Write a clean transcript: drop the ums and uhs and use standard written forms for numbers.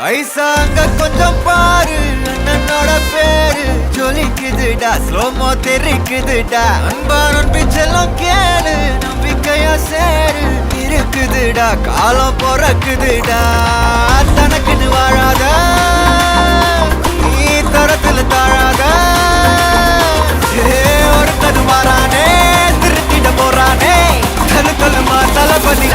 ஐசாங்க கொஞ்சம் பாரு அண்ணனோட பேரு ஜொலிக்குதுடா ஸ்லோமோ தெரிக்குதுடா அன்பானன் பிச்செல்லாம் கேளு நம்பிக்கையா சேரு இருக்குதுடா காலம் பொறக்குதுடா தனக்குன்னு வாழாத நீ தரத்துல தாழாத ஒருத்தனு மாறானே திருத்திட போறானே தலுமா தளபதி